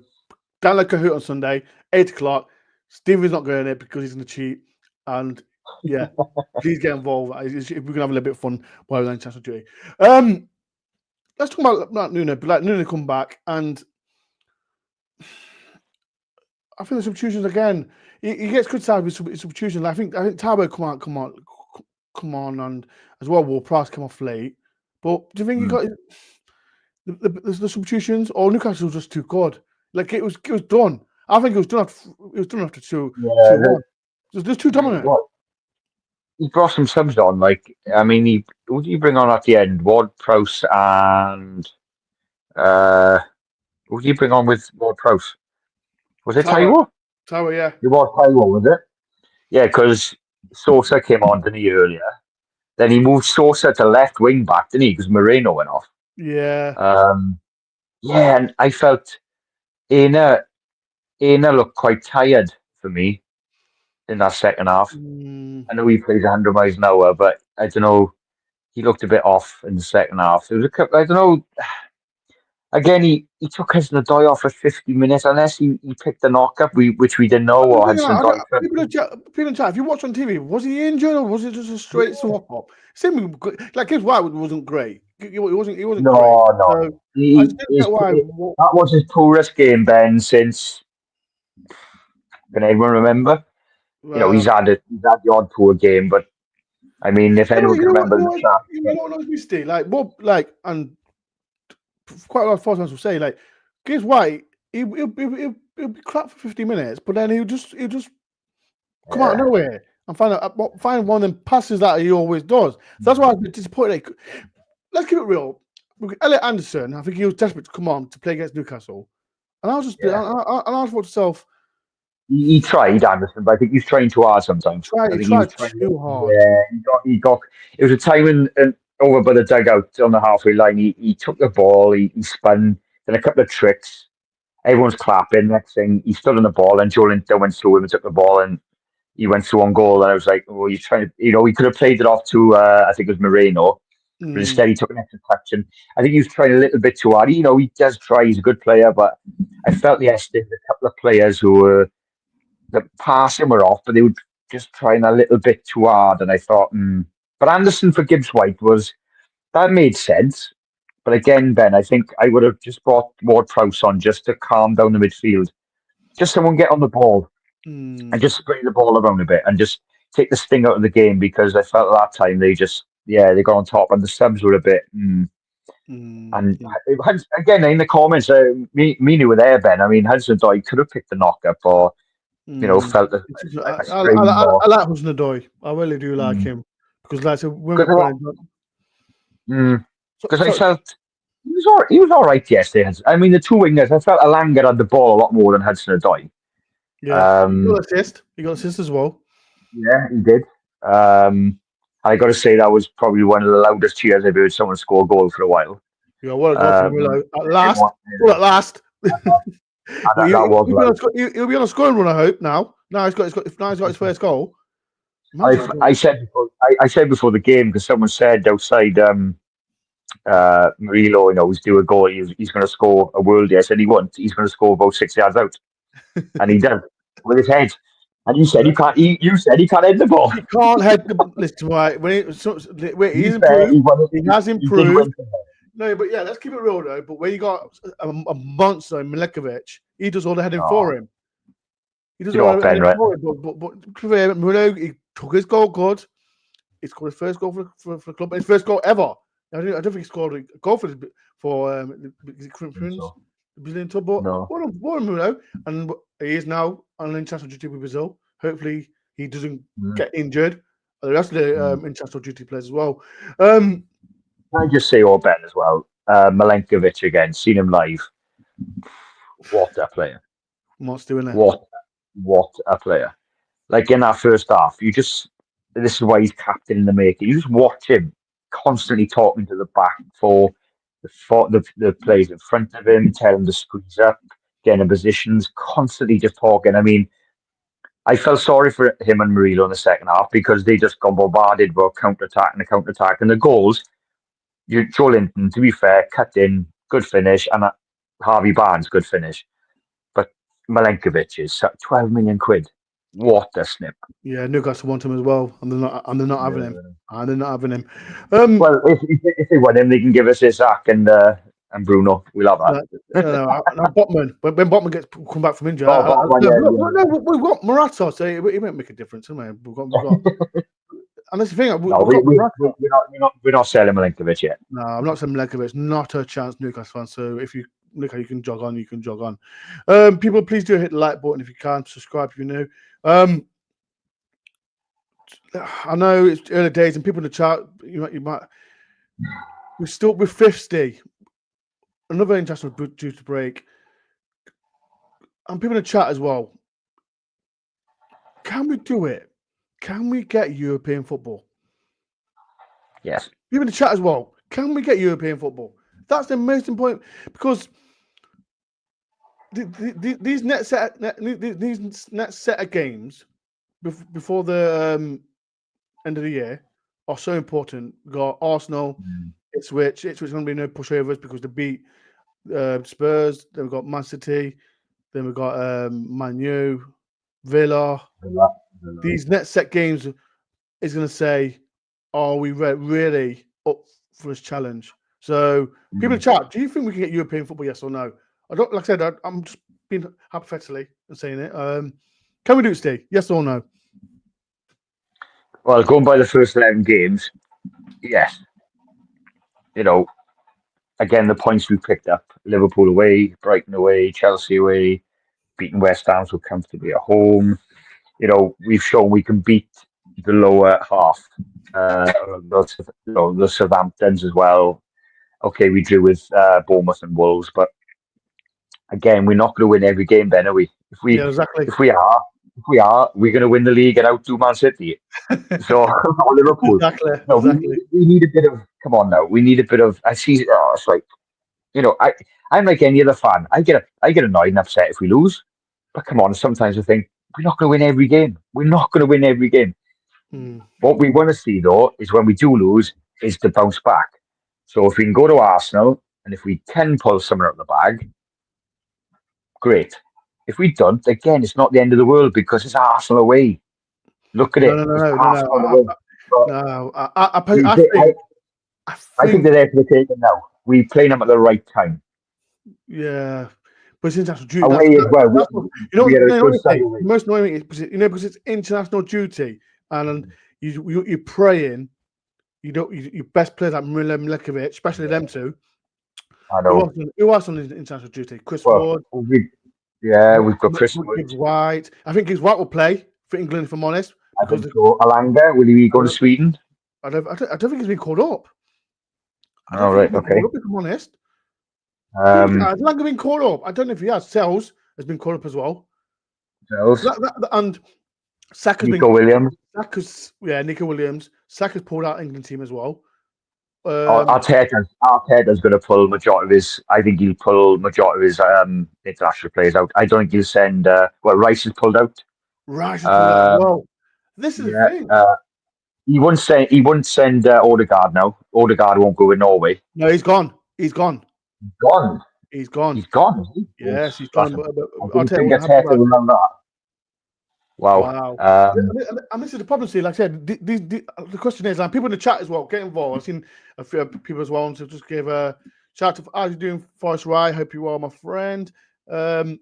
download Kahoot on Sunday, 8 o'clock. Stephen's not going in it because he's going to cheat. And yeah, please get involved. We're going to have a little bit of fun while we're on international duty. Let's talk about not Nuno, but like Nuno come back, and I think the substitutions again. He gets good side with substitutions. I think Tabo come on, and as well Ward-Prowse came off late. But do you think he got the substitutions, or Newcastle was just too good? Like it was done. I think it was done. It was done after 2-1. There's too dominant. He brought some subs on. Like I mean, who did he bring on at the end? Ward-Prowse and who did he bring on with Ward-Prowse? Was it Taiwo? Taiwo, yeah. It was Taiwo, was it? Yeah, because Sosa came on, didn't he, earlier? Then he moved Sosa to left wing back, didn't he? Because Moreno went off. Yeah. Yeah, and I felt Aina looked quite tired for me in that second half. I know he plays 100 miles an hour, but I don't know. he looked a bit off in the second half. There was a couple, I don't know. Again, he took Hudson-Odoi off for 50 minutes, unless he picked the knock-up, which we didn't know what Hudson-Odoi could. People in chat, if you watch on TV, was he injured or was it just a straight swap up? Same like his White wasn't great. He wasn't great. No. So I just didn't get why. That was his poorest game, Ben, since, can anyone remember? He's had the odd poor game, but I mean, if anyone can remember the chat. What knows me, Steve? And quite a lot of fans will say, like, Gibbs White, he'll be crap for 50 minutes, but then he'll just come out of nowhere and find one of them passes that he always does. So that's why I was disappointed. Like, let's keep it real. Elliot Anderson, I think he was desperate to come on to play against Newcastle, and I was just and I thought to myself, he tried, Anderson, but I think he's trying too hard sometimes. He tried too hard. Yeah, he got. It was a time and over by the dugout on the halfway line. He took the ball, he spun, then a couple of tricks. Everyone's clapping. Next thing, he stood on the ball, and Joe Linton went through him and took the ball, and he went through on goal. And I was like, "Oh, you're trying to, he could have played it off to, I think it was Moreno, but instead he took an extra touch. And I think he was trying a little bit too hard. He does try. He's a good player, but I felt yesterday a couple of players who were the passing were off, but they were just trying a little bit too hard. And I thought, But Anderson for Gibbs White that made sense. But again, Ben, I think I would have just brought Ward Prowse on just to calm down the midfield. Just someone get on the ball and just spray the ball around a bit and just take the sting out of the game, because I felt at that time they got on top and the subs were a bit. And again, in the comments, me and you were there, Ben. I mean, Hudson-Odoi could have picked the knock-up or, felt that. I like Hudson-Odoi. I really do like him, because like I said, because I felt he was all right yesterday. I mean, the two wingers, I felt Alanga had the ball a lot more than Hudson-Odoi. Yeah, he got assist. He got assist as well. Yeah, he did. I got to say that was probably one of the loudest cheers I've heard someone score a goal for a while. Yeah, what a goal from Willow at last. Well, at last. He'll be on a scoring run, I hope. Now he's got his first goal. I said before the game, because someone said outside Murillo, he's due a goal. He's going to score a worldie. I said he won't. He's going to score about 6 yards out, and he does with his head. And you said he can't. You said he can't head the ball. He can't head the ball. Listen, right? He's improved. He has improved. No, but yeah, let's keep it real though. But when you got a monster in Milenkovic, he does all the heading for him. He does all the heading for him. But Murillo, he took his goal good. He scored his first goal for the club. His first goal ever. I don't think he scored a goal for the Brazilian club. But what a Murillo. And he is now on international duty with Brazil. Hopefully he doesn't get injured. The rest of the international duty players as well. Can I just say, Ben, as well, Milenkovic again, seen him live. What a player. What's doing it? What a player. Like in that first half, this is why he's captain in the making. You just watch him constantly talking to the back for the players in front of him, tell him to squeeze up, getting in positions, constantly just talking. I mean, I felt sorry for him and Murillo in the second half, because they just got bombarded with counter-attack. And the goals, Joe Linton, to be fair, cut in, good finish, and Harvey Barnes, good finish. But Milenkovic is 12 million quid. What a snip! Yeah, Newcastle want him as well, and they're not having him. And they're not having him. Well, if they want him, they can give us Isaac and Bruno. We'll have that. No, Botman. When Botman gets come back from injury, we've got Morata, so it won't make a difference, we've got. And that's the thing. We're not selling Milenkovic yet. No, I'm not selling Milenkovic. Not a chance, Newcastle fans. So if you look how you can jog on, you can jog on. People, please do hit the like button if you can. Subscribe if you're new. I know it's early days, and people in the chat, you might. We're 50. Another international due to break, and people in the chat as well. Can we do it? Can we get European football? Yes. People in the chat as well. Can we get European football? That's the most important, because these next set of games before the end of the year are so important. We've got Arsenal, Ipswich. Ipswich going to be no pushovers because they beat Spurs. Then we've got Man City. Then we've got Man U, Villa. These next set games is going to say, are we really up for this challenge? So, people in chat, do you think we can get European football? Yes or no? I don't. Like I said, I'm just being hypothetically and saying it. Can we do it, Steve? Yes or no? Well, going by the first 11 games, yes. Again, the points we picked up: Liverpool away, Brighton away, Chelsea away, beating West Ham so comfortably at home. We've shown we can beat the lower half, the Southamptons as well. Okay, we drew with Bournemouth and Wolves, but again, we're not going to win every game, Ben, are we? Exactly. If we are, we're going to win the league and outdo Man City. So Liverpool. Exactly. We need a bit of. Come on now, we need a bit of. I see. It's like, I'm like any other fan. I get annoyed and upset if we lose, but come on. Sometimes I think we're not going to win every game. We're not going to win every game. What we want to see though is when we do lose, is to bounce back. So if we can go to Arsenal and if we can pull someone out of the bag, great. If we don't, again, it's not the end of the world because it's Arsenal away. Look at it. I think they're there for the taking now. We're playing them at the right time. Yeah. But it's international duty. Away as well. The most annoying is because it's international duty and you're praying, your best players like Miller and Mlikovic, especially them two. I know. Who else on international duty? Chris Ward. We've got Chris Gibbs White. I think Gibbs White will play for England, if I'm honest. I think so. Alanga, will he be going to Sweden? I don't think he's been called up. Okay. If I'm honest. Has Alanga been called up? I don't know if he has. Sells has been called up as well. Sells. And Saka's Nico Williams. Nico Williams. Saka's pulled out England team as well. Arteta's going to pull majority of his. I think he'll pull majority of his international players out. I don't think he'll send. Rice is pulled out. Rice is pulled out. Well, this is the thing. He wouldn't send Odegaard now. Odegaard won't go with Norway. No, he's gone. He's gone. He's gone. Yes, he's gone. Remember that. Wow. And this is the problem, see, like I said, the question is, and people in the chat as well, get involved. I've seen a few people as well, so just give a shout out to how you doing, Forest Rye. Hope you are, my friend. These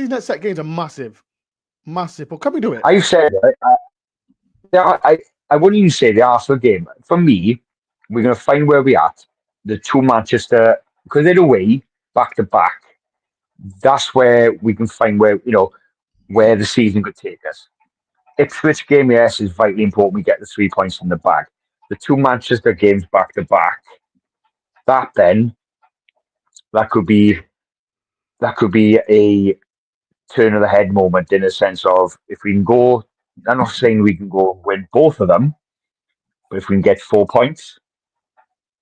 next set games are massive. But can we do it? I've said I wouldn't even say the Arsenal game. For me, we're going to find where we're at. The two Manchester, because they're away, back to back. That's where we can find where the season could take us. Ipswich game, yes, is vitally important. We get the 3 points in the bag. The two Manchester games back to back. That could be a turn of the head moment in a sense of if we can go. I'm not saying we can go and win both of them, but if we can get 4 points,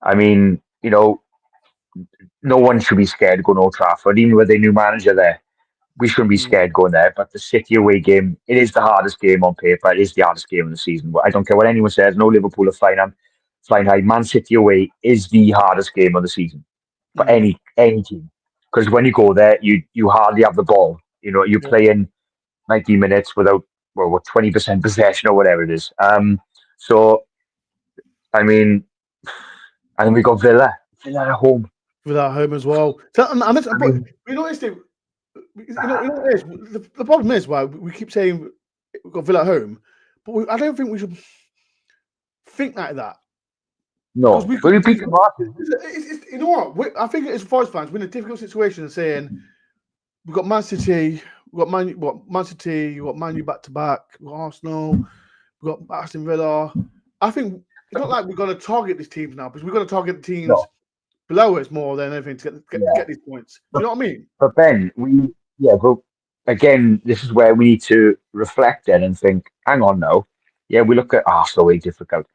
I mean, no one should be scared to go to Old Trafford, even with a new manager there. We shouldn't be scared going there. But the City away game, it is the hardest game on paper. It is the hardest game of the season. I don't care what anyone says. No, Liverpool are flying high. Man City away is the hardest game of the season for any team. Because when you go there, you hardly have the ball. You're playing 90 minutes without 20% possession or whatever it is. So, I mean, and then we got Villa at home. Without home as well. So, the problem is why we keep saying we've got Villa at home, but I don't think we should think like that. No, we beat the market. You know what? I think as Forest fans, we're in a difficult situation saying we've got Man City, Man City, we've got Man U back to back, we've got Arsenal, we've got Aston Villa. I think it's not like we've got to target these teams now, because we've got to target the teams below us more than anything to get these points. Do you know what I mean? But Ben, but again, this is where we need to reflect then and think, hang on now. Yeah, we look at Arsenal way difficult.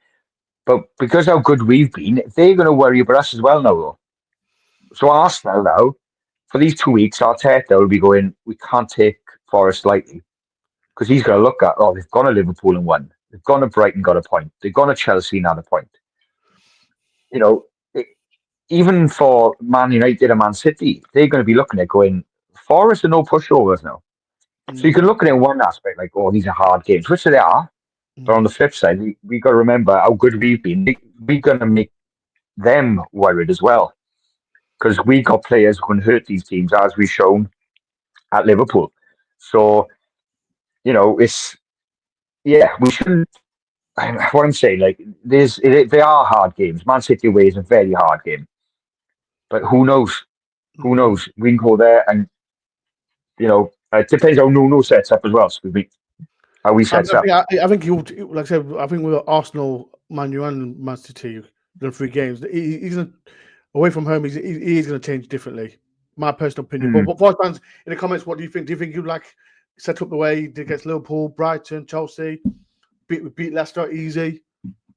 But because how good we've been, they're going to worry about us as well now, though. So Arsenal now, for these 2 weeks, Arteta will be going, we can't take Forest lightly. because he's going to look at, oh, they've gone to Liverpool and won. They've gone to Brighton, got a point. They've gone to Chelsea and had a point. You know, even for Man United and Man City, they're going to be looking at going, Forest are no pushovers now. So you can look at it in one aspect, like, oh, these are hard games, which they are. But on the flip side, we got to remember how good we've been. We're going to make them worried as well. Because we got players who can hurt these teams, as we've shown at Liverpool. So, you know, we shouldn't. What I'm saying, like, they are hard games. Man City away is a very hard game. But who knows? Who knows? We can go there and, you know, it depends how Nuno sets up as well. So how we set up. I think he'll, like I said, I think with Arsenal, Man U, and Man City, the 3 games, he's gonna, away from home, he's going to change differently. My personal opinion. But for fans in the comments, what do you think? Do you think he'd like set up the way he did against Liverpool, Brighton, Chelsea, beat Leicester easy,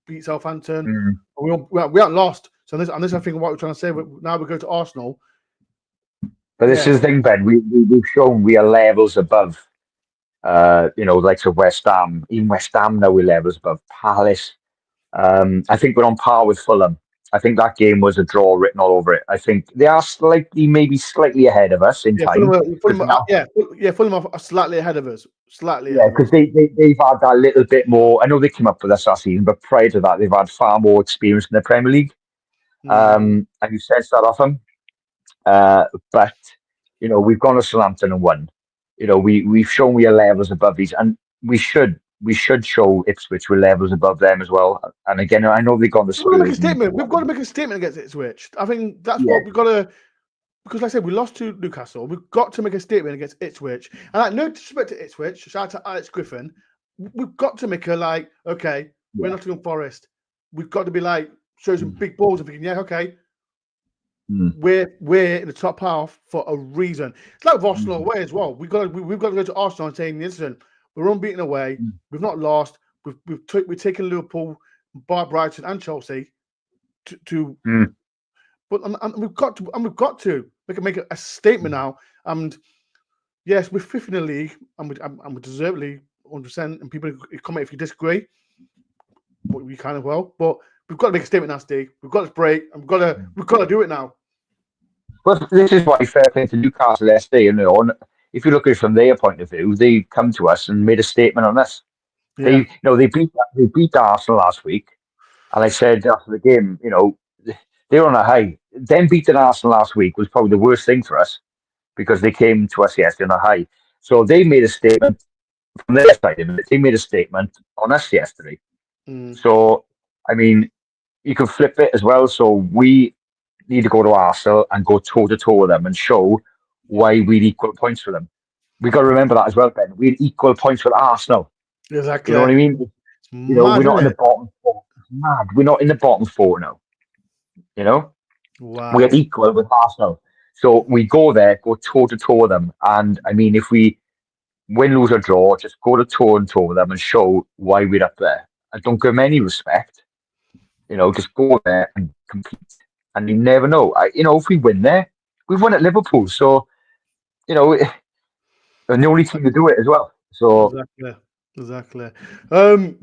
beat Southampton? We aren't lost. So this I think what we're trying to say. Now we go to Arsenal. But this is the thing, Ben. We've shown we are levels above. You know, like West Ham. Even West Ham now we're levels above Palace. I think we're on par with Fulham. I think that game was a draw written all over it. I think they are maybe slightly ahead of us in time. Fulham are slightly ahead of us. Slightly. Yeah, because they've had that little bit more. I know they came up with us last season, but prior to that, they've had far more experience in the Premier League. And you said that off them. But, you know, we've gone to Southampton and won. You know, we've shown we are levels above these, and we should show Ipswich we're levels above them as well. And again, I know they've gone to Spurs. We've got to make a statement against Ipswich. I think that's what we've got to, because like I said, we lost to Newcastle. We've got to make a statement against Ipswich. And like, no disrespect to Ipswich, shout out to Alex Griffin. We've got to make a we're Nottingham Forest. We've got to be show some big balls and thinking, okay, we're in the top half for a reason. It's like with Arsenal away as well. We've got to go to Arsenal and say, listen, we're unbeaten away. We've not lost. We've taken Liverpool, Brighton, and Chelsea but we've got to make a statement now. And yes, we're 5th in the league, and we deservedly 100%. And people comment if you disagree, but we kind of well. But we've got to make a statement now, Steve. We've got to break, and we've got to do it now. Well, this is why fair play to Newcastle yesterday. You know, if you look at it from their point of view, they come to us and made a statement on this. Yeah. They beat Arsenal last week, and I said after the game, you know, they're on a high. Them beating Arsenal last week was probably the worst thing for us because they came to us yesterday on a high. So they made a statement from their side of it. They made a statement on us yesterday. So, I mean, you can flip it as well. So we need to go to Arsenal and go toe-to-toe with them and show why we'd equal points for them. We've got to remember that as well, Ben. We'd equal points with Arsenal. Exactly. You know what I mean? You know, we're not in the bottom 4. It's mad. We're not in the bottom 4 now. You know? Wow. We're equal with Arsenal. So we go there, go toe-to-toe with them. And, I mean, if we win, lose, or draw, just go to toe-and-toe with them and show why we're up there. And don't give them any respect. You know, just go there and compete. And you never know. If we win there, we've won at Liverpool. So, you know, and the only team to do it as well. So exactly. Man,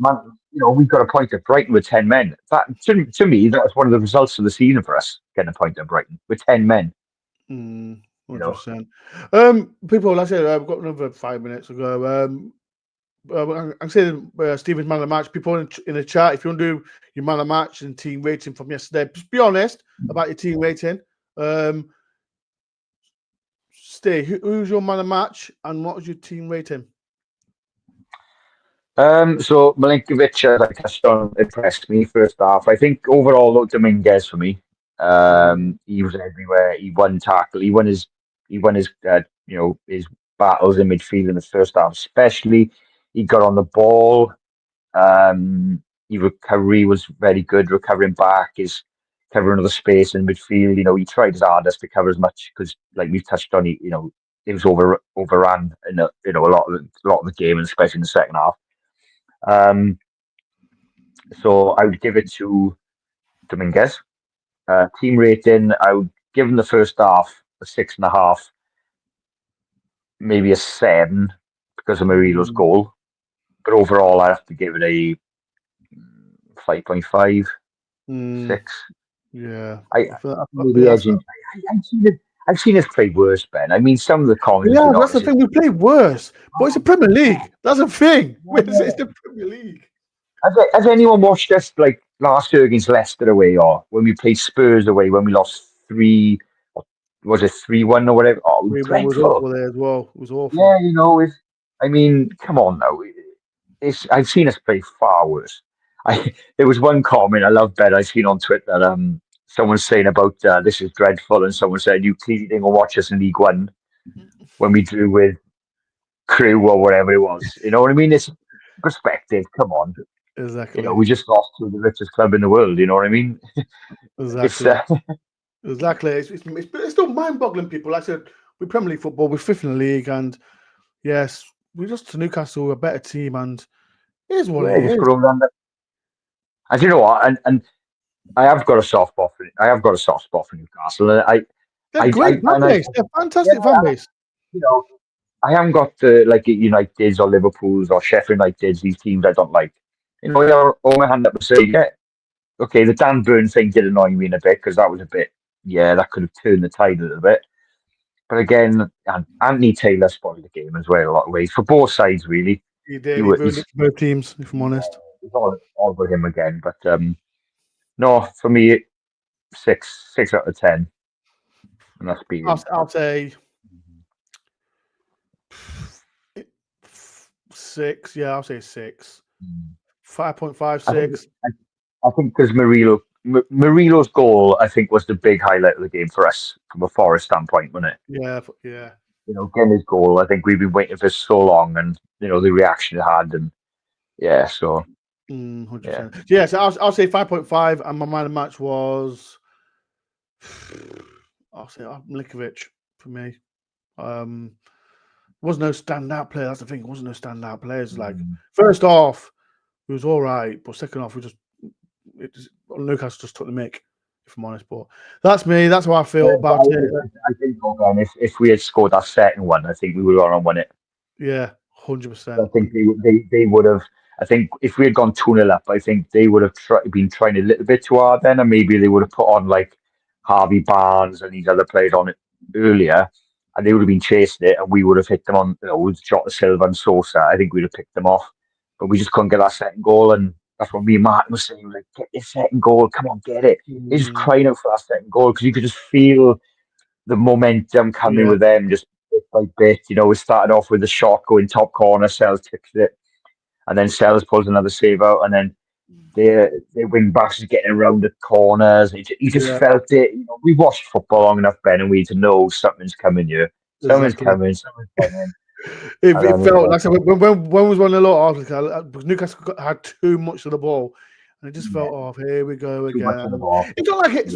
you know, we've got a point at Brighton with 10 men. That to me, that was one of the results of the season for us, getting a point at Brighton with 10 men. 100%. People, like I said, I've got another 5 minutes to go. I'm saying Stephen's man of the match. People in the chat, if you want to do your man of the match and team rating from yesterday, just be honest about your team rating. Steve, who's your man of the match and what was your team rating? So Milinkovic, like I touched on, impressed me first half. I think overall, though, Dominguez for me. He was everywhere. He won tackle. He won his his battles in midfield in the first half, especially. He got on the ball. His recovery was very good, recovering back, his covering of the space in midfield. You know, he tried his hardest to cover as much because, like we've touched on, it was overrun in a lot of the game, and especially in the second half. So I would give it to Dominguez. Team rating, I would give him the first half a 6.5, maybe a 7, because of Marilo's goal. But overall, I have to give it a 5.5, 6. Yeah. Maybe edging. I've seen us play worse, Ben. I mean, some of the comments. Yeah, that's the thing. We play worse, but it's the Premier League. That's the thing. It's the Premier League. Has anyone watched us like last year against Leicester away, or when we played Spurs away when we lost 3? Was it 3-1 or whatever? Oh, it was Was dreadful. awful there as well. It was awful. Yeah, I mean, come on now. I've seen us play far worse. There was one comment I love Ben I seen on Twitter. Someone saying about this is dreadful, and someone said you clearly didn't watch us in League One when we drew with Crew or whatever it was. You know what I mean? It's perspective. Come on. Exactly. We just lost to the richest club in the world. You know what I mean? Exactly. Exactly. It's still mind-boggling, people. Like I said, we're Premier League football. We're 5th in the league, and yes, we're just to Newcastle, a better team, and here's what it is. And you know what? And I have got a soft spot for Newcastle. They're great fan base. They're fantastic fan base. I haven't got the Uniteds or Liverpools or Sheffield Uniteds. These teams I don't like. I'll hold my hand up and say, yeah, okay, the Dan Burn thing did annoy me in a bit because that was a bit, that could have turned the tide a little bit. But again, Anthony Taylor spoiled the game as well a lot of ways for both sides, really. He did. He ruined it for both teams, if I'm honest. It's all about him again. But no, for me, 6 out of 10. And that's being. I'll say 6. Yeah, I'll say 6. 5.5, 6. I think because Marilo's goal, I think, was the big highlight of the game for us from a Forest standpoint, wasn't it? Yeah. Getting his goal, I think we've been waiting for so long, and the reaction it had, and so. 100%. Yeah, so I'll say 5.5, and my man of the match was, I'll say Milinkovic for me. Was no standout player. That's the thing. It wasn't no standout players. Like first half, it was all right, but second half, Newcastle just took the mick. If I'm honest, but that's me. That's how I feel about it. I think if we had scored that second one, I think we would have won it. Yeah, 100%. I think they would have. I think if we had gone 2-0 up, I think they would have been trying a little bit too hard then, and maybe they would have put on like Harvey Barnes and these other players on it earlier, and they would have been chasing it, and we would have hit them on with Jota Silva and Sosa. I think we'd have picked them off, but we just couldn't get that second goal, and that's what me and Martin was saying. Like, get this second goal, come on, get it. He's just crying out for that second goal because you could just feel the momentum coming with them, just bit by bit. We started off with the shot going top corner, Sells kicks it, and then Sells pulls another save out, and then their wing backs is getting around the corners. You just felt it. We've watched football long enough, Ben and we, to know something's coming here. Something's coming. It felt like when was 1-0 because Newcastle had too much of the ball, and it just felt here we go again. It's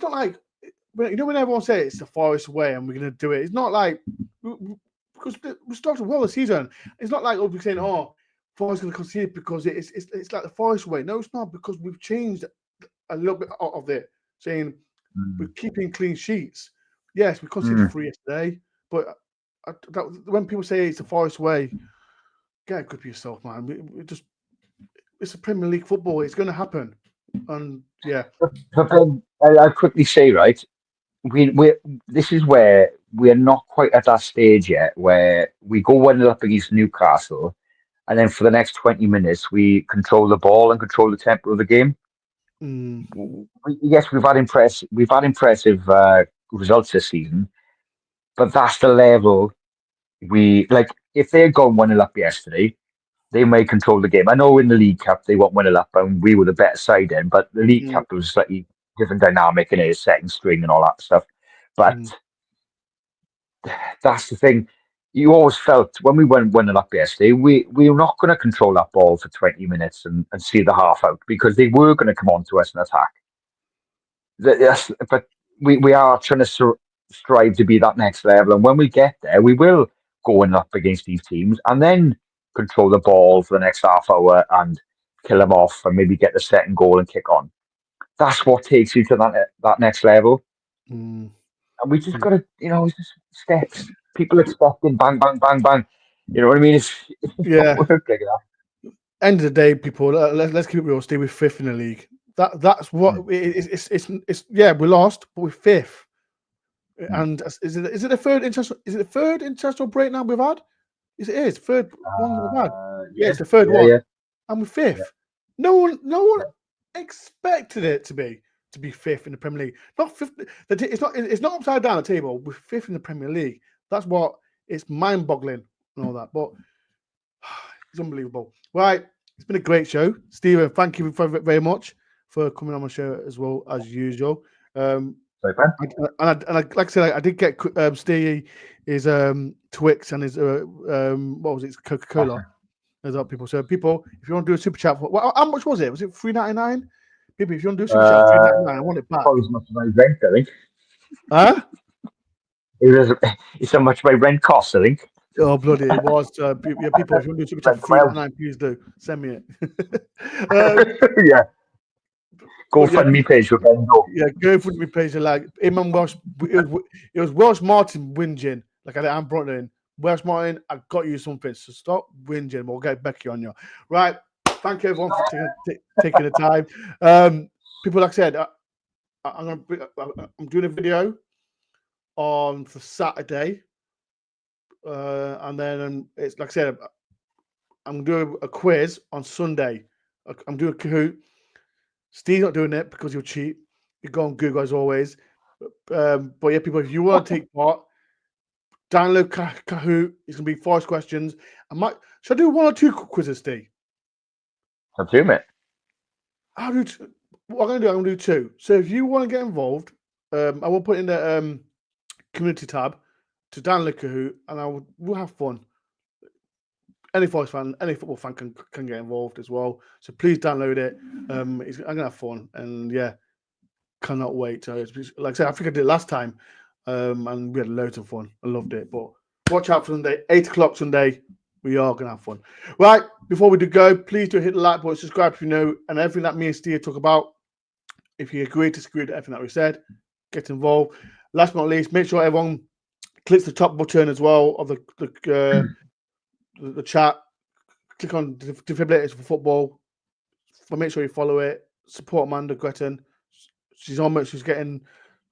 not like when everyone says it's the Forest way and we're going to do it. It's not like because we started well the season. It's not like we're saying Forest going to concede because it's like the Forest way. No, it's not, because we've changed a little bit of it, saying we're keeping clean sheets. Yes, we conceded 3 yesterday, but when people say it's the Forest way, get good for yourself, man. It's a Premier League football. It's going to happen, and yeah. But then I'll quickly say, right, this is where we are not quite at that stage yet, where we go 1-0 up against Newcastle, and then for the next 20 minutes we control the ball and control the tempo of the game. Yes, we've had impressive results this season, but that's the level we like. If they had gone 1-0 up yesterday, they may control the game. I know in the League Cup they went 1-0 up and we were the better side then, but the League Cup was slightly different dynamic, and it is second string and all that stuff. But that's the thing. You always felt when we went 1-0 up yesterday, we were not going to control that ball for 20 minutes and see the half out, because they were going to come on to us and attack. But we are trying to strive to be that next level, and when we get there, we will go up against these teams and then control the ball for the next half hour and kill them off and maybe get the second goal and kick on. That's what takes you to that next level. And we just got to, it's just steps. People expecting bang, bang, bang, bang. You know what I mean? It's Yeah. not work like that. End of the day, people. Let's keep it real. Stay with fifth in the league. That's what it's. Yeah, we lost, but we're fifth. And is it the third international? Is it the third international break now we've had? Yes, it is third one we've had. Yeah, it's the third one, and we're fifth. Yeah. No one expected it to be fifth in the Premier League. Not fifth. It's not upside down the table. We're fifth in the Premier League. That's what it's mind-boggling and all that. But it's unbelievable. Right, it's been a great show, Stephen. Thank you very much for coming on my show as well as usual. And like I said, I did get Stevie his Twix and his what was it? Coca-Cola. There's other people. So people, if you want to do a super chat, how much was it? Was it $3.99? People, if you want to do a super chat, $3.99. I want it back. Probably as much as my rent, I think. Huh? It's how much my rent costs, I think. Oh bloody! It was. People, if you want to do a super chat for $3.99, please do send me it. Yeah. GoFundMe page for Ben Dore. Yeah, GoFundMe page. Like him and Welsh. It was Welsh Martin whinging. Like I'm brought in. Welsh Martin, I got you something. So stop whinging. We'll get Becky on you. Right. Thank you everyone for taking the time. People, like I said, I'm doing a video on for Saturday, and then it's like I said, I'm doing a quiz on Sunday. I'm doing a Kahoot. Steve's not doing it because he'll cheat. You go on Google as always. But yeah, people, if you want to take part, download Kahoot. It's gonna be 5 questions. Should I do 1 or 2 quizzes, Steve? Up to you, mate. What I'm gonna do? I'm gonna do 2. So if you want to get involved, I will put in the community tab to download Kahoot, and we'll have fun. Any Forest fan, any football fan can get involved as well. So please download it. I'm gonna have fun, and yeah, cannot wait. So like I said, I think I did it last time, and we had loads of fun. I loved it. But watch out for Sunday, 8 o'clock Sunday. We are gonna have fun. Right, before we do go, please do hit the like button, subscribe if you know, and everything that me and Steve talk about. If you agree, disagree with everything that we said, get involved. Last but not least, make sure everyone clicks the top button as well of the chat. Click on defibrillators for football. Make sure you follow it. Support Amanda Gretton. She's getting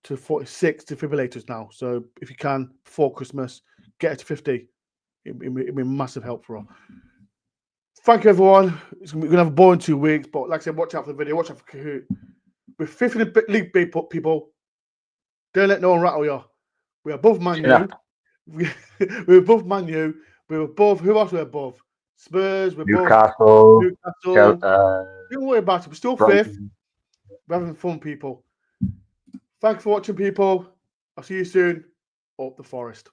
to 46 defibrillators now. So if you can, before Christmas, get her to 50. It'd be a massive help for her. Thank you, everyone. We're going to have a boring 2 weeks, but like I said, watch out for the video. Watch out for Kahoot. We're 5th in the league, people. Don't let no one rattle you. We're above Man U. We're above Man U. We're above. Who else we're above? Spurs. We're Newcastle. Newcastle. Don't worry about it. We're still 5th. We're having fun, people. Thanks for watching, people. I'll see you soon. Up the Forest.